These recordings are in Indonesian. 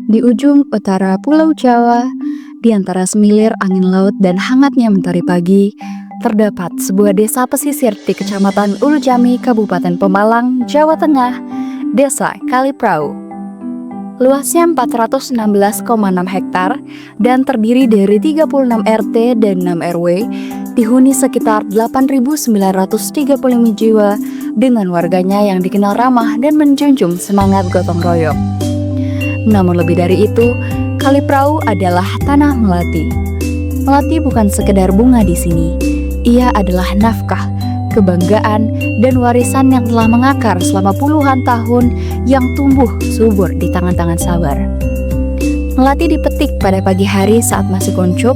Di ujung utara Pulau Jawa, di antara semilir angin laut dan hangatnya mentari pagi, terdapat sebuah desa pesisir di Kecamatan Ulujami, Kabupaten Pemalang, Jawa Tengah, Desa Kaliprau. Luasnya 416,6 hektar dan terdiri dari 36 RT dan 6 RW, dihuni sekitar 8.935 jiwa dengan warganya yang dikenal ramah dan menjunjung semangat gotong royong. Namun lebih dari itu, Kaliprau adalah tanah melati. Melati bukan sekedar bunga di sini. Ia adalah nafkah, kebanggaan, dan warisan yang telah mengakar selama puluhan tahun yang tumbuh subur di tangan-tangan sabar. Melati dipetik pada pagi hari saat masih kuncup,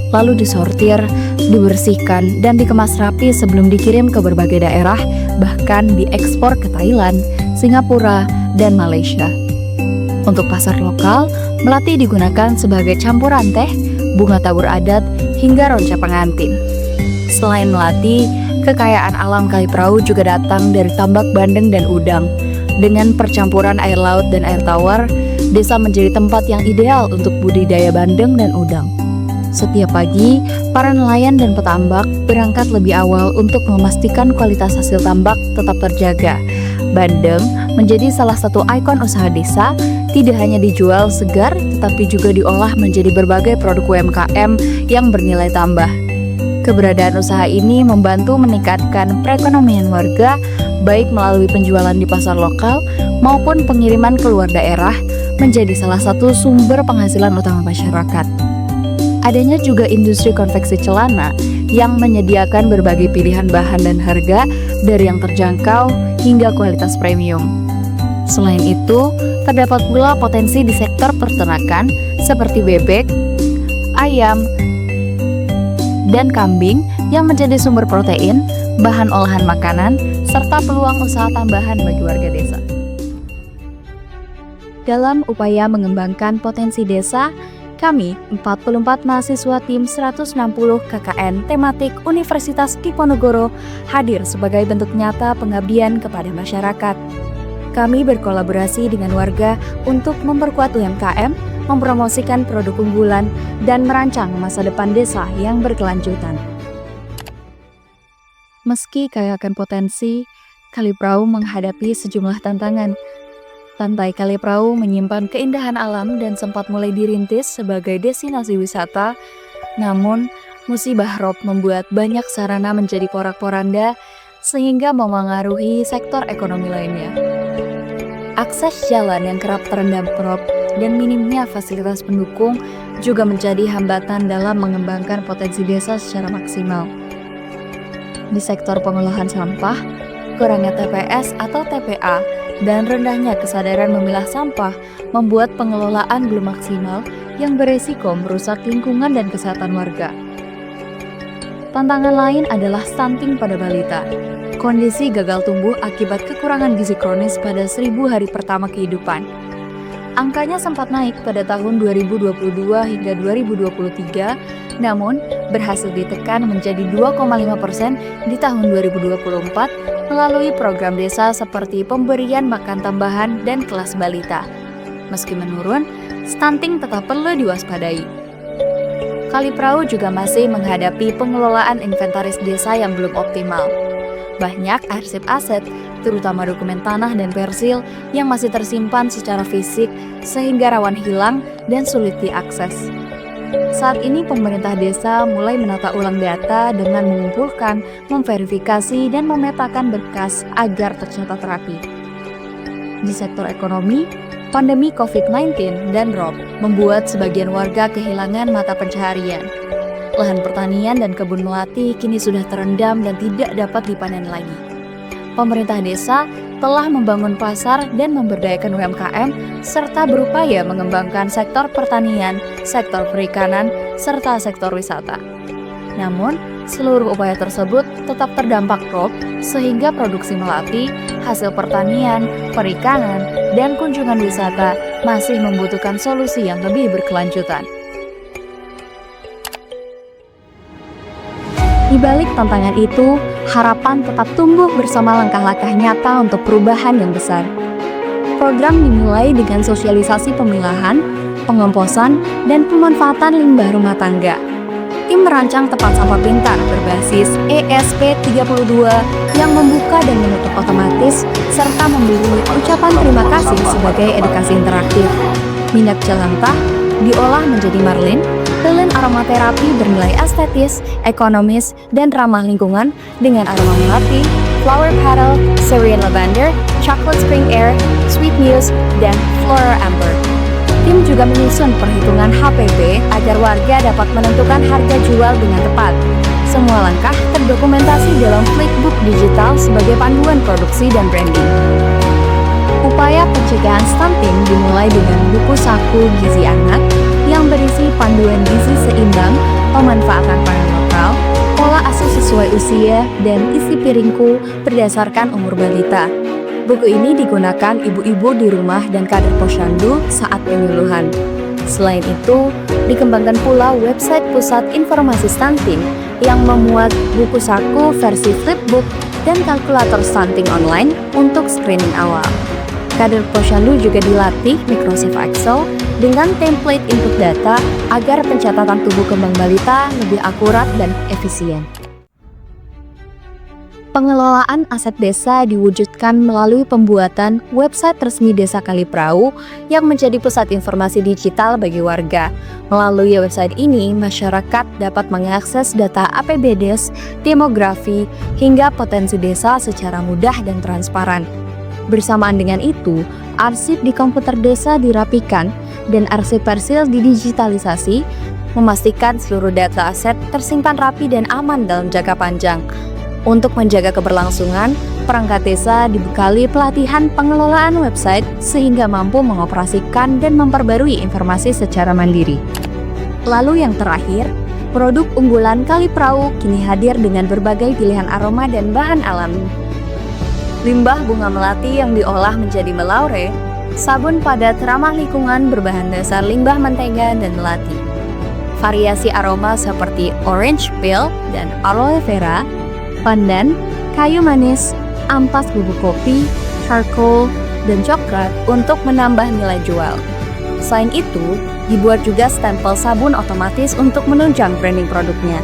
lalu disortir, dibersihkan, dan dikemas rapi sebelum dikirim ke berbagai daerah, bahkan diekspor ke Thailand, Singapura, dan Malaysia. Untuk pasar lokal, melati digunakan sebagai campuran teh, bunga tabur adat, hingga ronca pengantin. Selain melati, kekayaan alam Kaliprau juga datang dari tambak bandeng dan udang. Dengan percampuran air laut dan air tawar, desa menjadi tempat yang ideal untuk budidaya bandeng dan udang. Setiap pagi, para nelayan dan petambak berangkat lebih awal untuk memastikan kualitas hasil tambak tetap terjaga. Bandeng menjadi salah satu ikon usaha desa, tidak hanya dijual segar, tetapi juga diolah menjadi berbagai produk UMKM yang bernilai tambah. Keberadaan usaha ini membantu meningkatkan perekonomian warga, baik melalui penjualan di pasar lokal maupun pengiriman keluar daerah, menjadi salah satu sumber penghasilan utama masyarakat. Adanya juga industri konveksi celana yang menyediakan berbagai pilihan bahan dan harga dari yang terjangkau hingga kualitas premium. Selain itu, terdapat pula potensi di sektor peternakan seperti bebek, ayam, dan kambing yang menjadi sumber protein, bahan olahan makanan, serta peluang usaha tambahan bagi warga desa. Dalam upaya mengembangkan potensi desa, kami, 44 mahasiswa tim 160 KKN tematik Universitas Diponegoro, hadir sebagai bentuk nyata pengabdian kepada masyarakat. Kami berkolaborasi dengan warga untuk memperkuat UMKM, mempromosikan produk unggulan, dan merancang masa depan desa yang berkelanjutan. Meski kaya akan potensi, Kaliprau menghadapi sejumlah tantangan. Pantai Kaliprau menyimpan keindahan alam dan sempat mulai dirintis sebagai destinasi wisata, namun musibah rob membuat banyak sarana menjadi porak-poranda sehingga memengaruhi sektor ekonomi lainnya. Akses jalan yang kerap terendam rob dan minimnya fasilitas pendukung juga menjadi hambatan dalam mengembangkan potensi desa secara maksimal. Di sektor pengolahan sampah, kurangnya TPS atau TPA dan rendahnya kesadaran memilah sampah membuat pengelolaan belum maksimal yang beresiko merusak lingkungan dan kesehatan warga. Tantangan lain adalah stunting pada balita. Kondisi gagal tumbuh akibat kekurangan gizi kronis pada 1000 hari pertama kehidupan. Angkanya sempat naik pada tahun 2022 hingga 2023, namun berhasil ditekan menjadi 2,5% di tahun 2024 melalui program desa seperti pemberian makan tambahan dan kelas balita. Meski menurun, stunting tetap perlu diwaspadai. Kaliprau juga masih menghadapi pengelolaan inventaris desa yang belum optimal. Banyak arsip aset, terutama dokumen tanah dan persil, yang masih tersimpan secara fisik sehingga rawan hilang dan sulit diakses. Saat ini pemerintah desa mulai menata ulang data dengan mengumpulkan, memverifikasi, dan memetakan berkas agar tercatat rapi. Di sektor ekonomi, pandemi COVID-19 dan rob membuat sebagian warga kehilangan mata pencaharian. Lahan pertanian dan kebun melati kini sudah terendam dan tidak dapat dipanen lagi. Pemerintah desa telah membangun pasar dan memberdayakan UMKM serta berupaya mengembangkan sektor pertanian, sektor perikanan, serta sektor wisata. Namun, seluruh upaya tersebut tetap terdampak rob sehingga produksi melati, hasil pertanian, perikanan, dan kunjungan wisata masih membutuhkan solusi yang lebih berkelanjutan. Di balik tantangan itu, harapan tetap tumbuh bersama langkah-langkah nyata untuk perubahan yang besar. Program dimulai dengan sosialisasi pemilahan, pengomposan, dan pemanfaatan limbah rumah tangga. Tim merancang tempat sampah pintar berbasis ESP32 yang membuka dan menutup otomatis serta memberi ucapan terima kasih sebagai edukasi interaktif. Minyak jelantah diolah menjadi marlin, lilin aromaterapi bernilai estetis, ekonomis, dan ramah lingkungan dengan aroma melati, flower petal, Syrian lavender, chocolate spring air, sweet muse, dan floral amber. Tim juga menyusun perhitungan HPP agar warga dapat menentukan harga jual dengan tepat. Semua langkah terdokumentasi dalam Flipbook digital sebagai panduan produksi dan branding. Upaya pencegahan stunting dimulai dengan buku saku gizi anak yang berisi panduan gizi seimbang, pemanfaatan pangan lokal, pola asuh sesuai usia, dan isi piringku berdasarkan umur balita. Buku ini digunakan ibu-ibu di rumah dan kader posyandu saat penyuluhan. Selain itu, dikembangkan pula website Pusat Informasi Stunting yang memuat buku saku versi flipbook dan kalkulator stunting online untuk screening awal. Kader posyandu juga dilatih Microsoft Excel dengan template input data agar pencatatan tubuh kembang balita lebih akurat dan efisien. Pengelolaan aset desa diwujudkan melalui pembuatan website resmi Desa Kaliprau yang menjadi pusat informasi digital bagi warga. Melalui website ini, masyarakat dapat mengakses data APBDes, demografi, hingga potensi desa secara mudah dan transparan. Bersamaan dengan itu, arsip di komputer desa dirapikan dan arsip persil didigitalisasi, memastikan seluruh data aset tersimpan rapi dan aman dalam jangka panjang. Untuk menjaga keberlangsungan, perangkat desa dibekali pelatihan pengelolaan website sehingga mampu mengoperasikan dan memperbarui informasi secara mandiri. Lalu yang terakhir, produk unggulan Kaliprau kini hadir dengan berbagai pilihan aroma dan bahan alami. Limbah bunga melati yang diolah menjadi melaure, sabun padat ramah lingkungan berbahan dasar limbah mentega dan melati. Variasi aroma seperti orange peel dan aloe vera, pandan, kayu manis, ampas bubuk kopi, charcoal, dan coklat untuk menambah nilai jual. Selain itu, dibuat juga stempel sabun otomatis untuk menunjang branding produknya.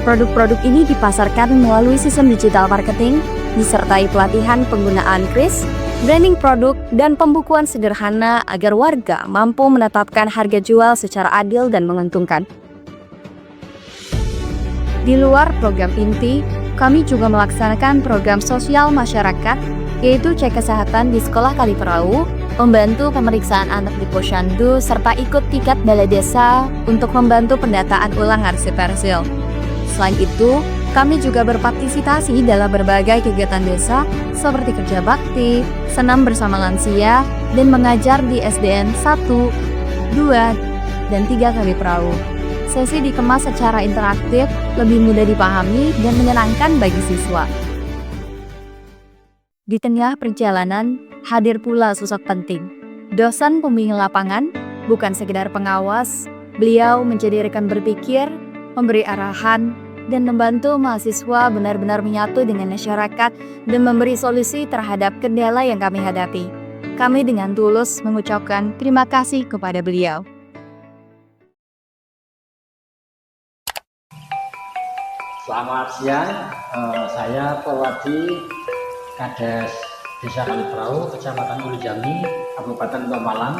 Produk-produk ini dipasarkan melalui sistem digital marketing, disertai pelatihan penggunaan kris, branding produk, dan pembukuan sederhana agar warga mampu menetapkan harga jual secara adil dan menguntungkan. Di luar program inti, kami juga melaksanakan program sosial masyarakat, yaitu cek kesehatan di Sekolah Kaliprau, membantu pemeriksaan anak di posyandu, serta ikut tiket balai desa untuk membantu pendataan ulang arsip persil. Selain itu, kami juga berpartisipasi dalam berbagai kegiatan desa seperti kerja bakti, senam bersama lansia, dan mengajar di SDN 1, 2, dan 3 Kaliprau. Sesi dikemas secara interaktif, lebih mudah dipahami, dan menyenangkan bagi siswa. Di tengah perjalanan, hadir pula sosok penting. Dosen pembimbing lapangan, bukan sekedar pengawas, beliau menjadi rekan berpikir, memberi arahan, dan membantu mahasiswa benar-benar menyatu dengan masyarakat dan memberi solusi terhadap kendala yang kami hadapi. Kami dengan tulus mengucapkan terima kasih kepada beliau. Selamat siang, saya Purwadi, Kades Desa Kaliprau, Kecamatan Ulu Jami, Kabupaten Pemalang.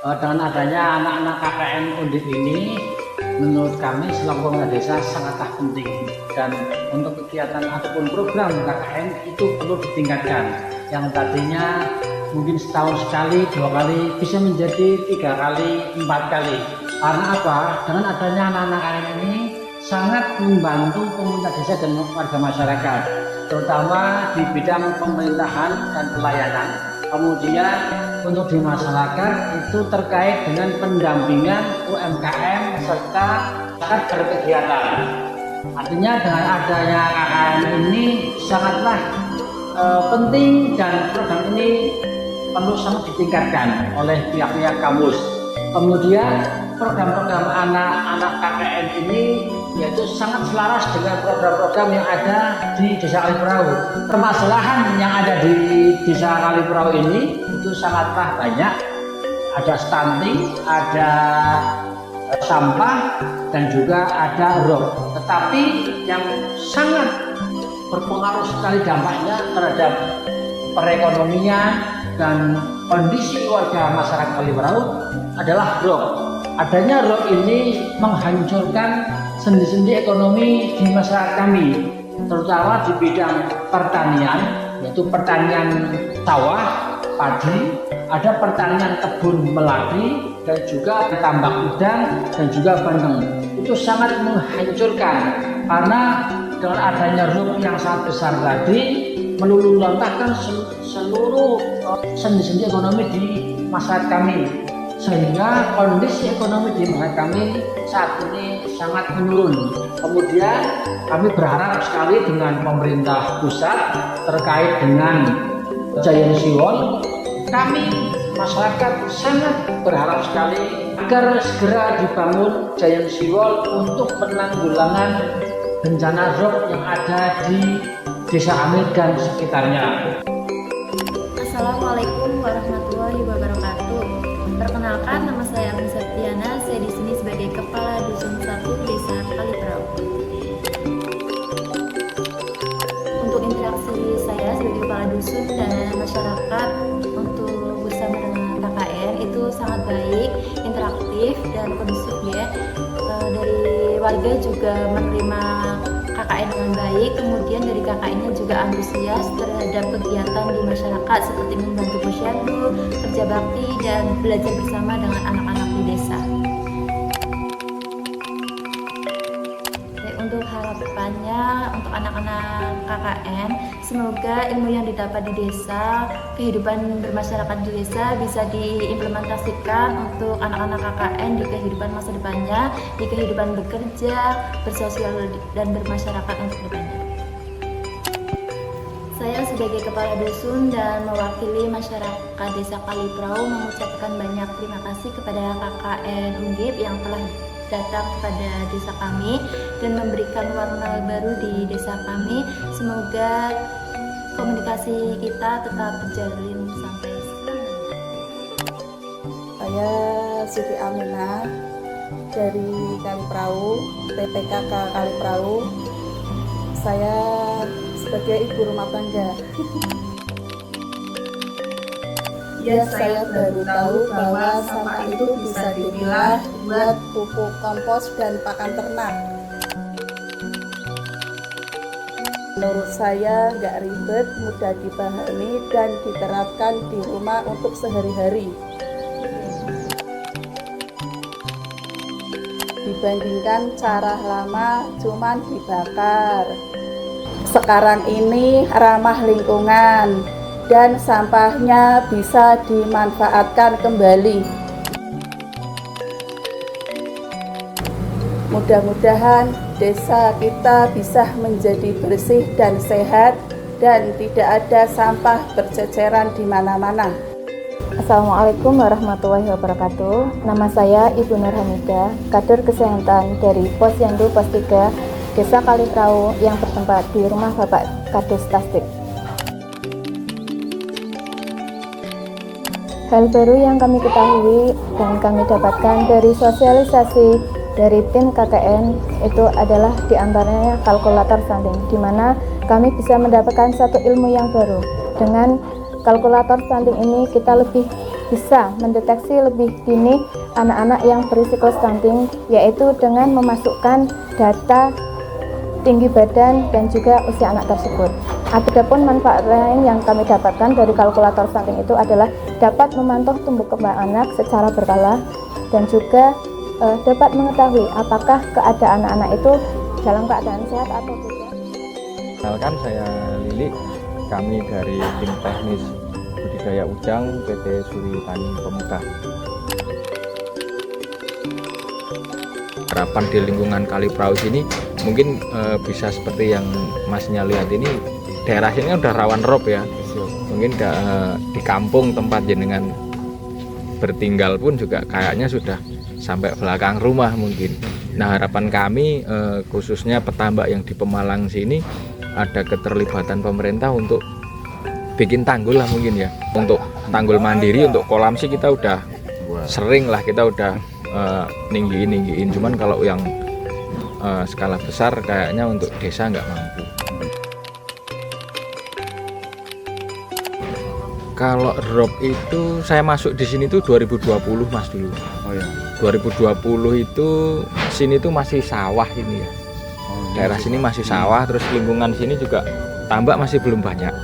Dengan adanya anak-anak KKN Undip ini, menurut kami selaku pemerintah desa sangatlah penting, dan untuk kegiatan ataupun program KKN itu perlu ditingkatkan. Yang tadinya mungkin setahun sekali, 2 kali, bisa menjadi 3 kali, 4 kali. Karena apa? Dengan adanya anak-anak KKN ini sangat membantu pemerintah desa dan warga masyarakat, terutama di bidang pemerintahan dan pelayanan. Kemudian untuk di masyarakat itu terkait dengan pendampingan UMKM serta berkegiatan. Artinya dengan adanya KKN ini sangatlah penting, dan program ini perlu sangat ditingkatkan oleh pihak-pihak kampus. Kemudian program-program anak-anak KKN ini yaitu sangat selaras dengan program-program yang ada di Desa Kaliprau. Permasalahan yang ada di Desa Kaliprau ini itu sangatlah banyak. ada stunting, ada sampah, dan juga ada rob. Tetapi yang sangat berpengaruh sekali dampaknya terhadap perekonomian dan kondisi warga masyarakat Kaliprahu adalah rob. Adanya rob ini menghancurkan sendi-sendi ekonomi di masyarakat kami, terutama di bidang pertanian, yaitu pertanian sawah, padi, ada pertanian kebun melati, dan juga tambak udang dan juga bandeng. Itu sangat menghancurkan karena dengan adanya rob yang sangat besar tadi meluluh lantahkan seluruh sendi-sendi ekonomi di masyarakat kami, sehingga kondisi ekonomi di masyarakat kami saat ini sangat menurun. Kemudian kami berharap sekali dengan pemerintah pusat terkait dengan Giant Seawall. Kami masyarakat sangat berharap sekali agar segera dibangun Giant Seawall untuk penanggulangan bencana rob yang ada di Desa Amil dan sekitarnya. Assalamualaikum warahmatullahi wabarakatuh. Perkenalkan, nama saya Agung Septiana. Saya di sini sebagai Kepala Dusun 1 Desa Kaliprahu. Untuk interaksi saya sebagai Kepala Dusun dan masyarakat untuk bersama dengan KKN itu sangat baik, interaktif dan kondusif ya. Dari warga juga menerima KKN dengan baik, kemudian dari KKN-nya juga antusias terhadap kegiatan di masyarakat seperti membantu posyandu, kerja bakti, dan belajar bersama dengan anak-anak di desa. Untuk harapannya untuk anak-anak KKN, semoga ilmu yang didapat di desa, kehidupan bermasyarakat di desa bisa diimplementasikan untuk anak-anak KKN di kehidupan masa depannya, di kehidupan bekerja, bersosial dan bermasyarakat untuk depannya. Saya sebagai Kepala Dusun dan mewakili masyarakat Desa Kaliprahu mengucapkan banyak terima kasih kepada KKN Undip yang telah datang kepada desa kami dan memberikan warna baru di desa kami. Semoga komunikasi kita tetap terjalin sampai selamanya. Saya Siti Aminah dari Kaliprahu, TPKK Kaliprahu. Saya sebagai ibu rumah tangga. Ya, saya baru tahu bahwa sampah itu bisa dipilah buat pupuk kompos dan pakan ternak. Menurut saya nggak ribet, mudah dipahami dan diterapkan di rumah untuk sehari-hari. Dibandingkan cara lama cuman dibakar. Sekarang ini ramah lingkungan dan sampahnya bisa dimanfaatkan kembali. Mudah-mudahan desa kita bisa menjadi bersih dan sehat dan tidak ada sampah berceceran di mana-mana. Assalamualaikum warahmatullahi wabarakatuh. Nama saya Ibu Nur Hamida, kader kesehatan dari Posyandu Pos 3 Desa Kaliprahu yang bertempat di rumah Bapak Kades Tasdik. Hal baru yang kami ketahui dan kami dapatkan dari sosialisasi dari tim KKN itu adalah diantaranya kalkulator stunting, di mana kami bisa mendapatkan satu ilmu yang baru. Dengan kalkulator stunting ini kita lebih bisa mendeteksi lebih dini anak-anak yang berisiko stunting, yaitu dengan memasukkan data tinggi badan dan juga usia anak tersebut. Adapun manfaat lain yang kami dapatkan dari kalkulator stunting itu adalah dapat memantau tumbuh kembang anak secara berkala dan juga dapat mengetahui apakah keadaan anak-anak itu dalam keadaan sehat atau tidak. Kenalkan, saya Lili, kami dari tim teknis budidaya Ujang PT Suri Tani Pemuda. Harapan di lingkungan Kaliprahu sini mungkin bisa seperti yang Masnya lihat ini, daerah sini kan udah rawan rob ya. Mungkin di kampung tempat jenengan bertinggal pun juga kayaknya sudah sampai belakang rumah mungkin. Nah, harapan kami khususnya petambak yang di Pemalang sini ada keterlibatan pemerintah untuk bikin tanggul lah mungkin ya. Untuk tanggul mandiri, untuk kolam sih kita udah sering lah kita udah ninggiin. Cuman kalau yang skala besar kayaknya untuk desa nggak mampu. Kalau ROP itu saya masuk di sini tuh 2020 Mas dulu. Oh ya. 2020 itu sini tuh masih sawah ini ya. Daerah sini masih sawah, terus lingkungan sini juga tambak masih belum banyak.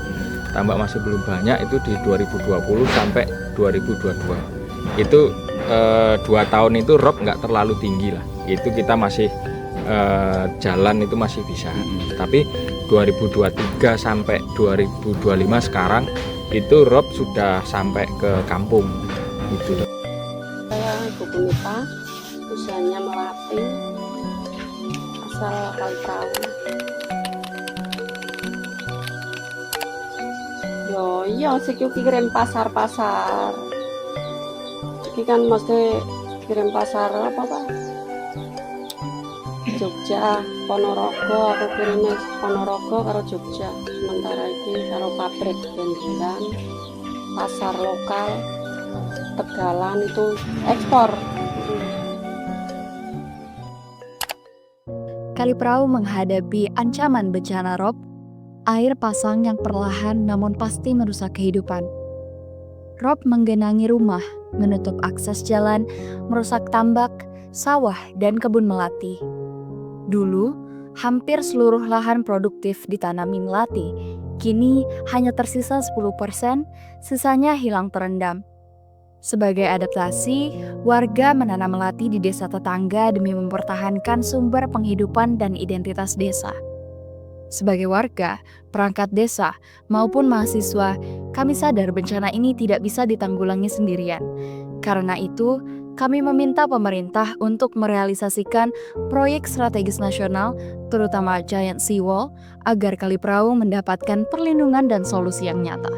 Tambak masih belum banyak itu di 2020 sampai 2022. Itu 2 tahun itu ROP nggak terlalu tinggi lah. Itu kita masih jalan itu masih bisa. Tapi 2023 sampai 2025 sekarang itu ROP sudah sampai ke kampung gitu. Saya Ibu Bunita, usahanya Melati, asal Kaliprawu. Yo iya sih kirim pasar-pasar. Iki kan mesti kirim pasar apa Pak? Jogja, Ponorogo, aku kirimnya Ponorogo karo Jogja. Sementara ini karo pabrik Bendelan, pasar lokal, Tegalan itu ekspor. Kaliprawu menghadapi ancaman bencana ROP, air pasang yang perlahan namun pasti merusak kehidupan. ROP menggenangi rumah, menutup akses jalan, merusak tambak, sawah, dan kebun melati. Dulu, hampir seluruh lahan produktif ditanami melati. Kini hanya tersisa 10%, sisanya hilang terendam. Sebagai adaptasi, warga menanam melati di desa tetangga demi mempertahankan sumber penghidupan dan identitas desa. Sebagai warga, perangkat desa, maupun mahasiswa, kami sadar bencana ini tidak bisa ditanggulangi sendirian. Karena itu, kami meminta pemerintah untuk merealisasikan proyek strategis nasional, terutama Giant Seawall, agar Kaliprawu mendapatkan perlindungan dan solusi yang nyata.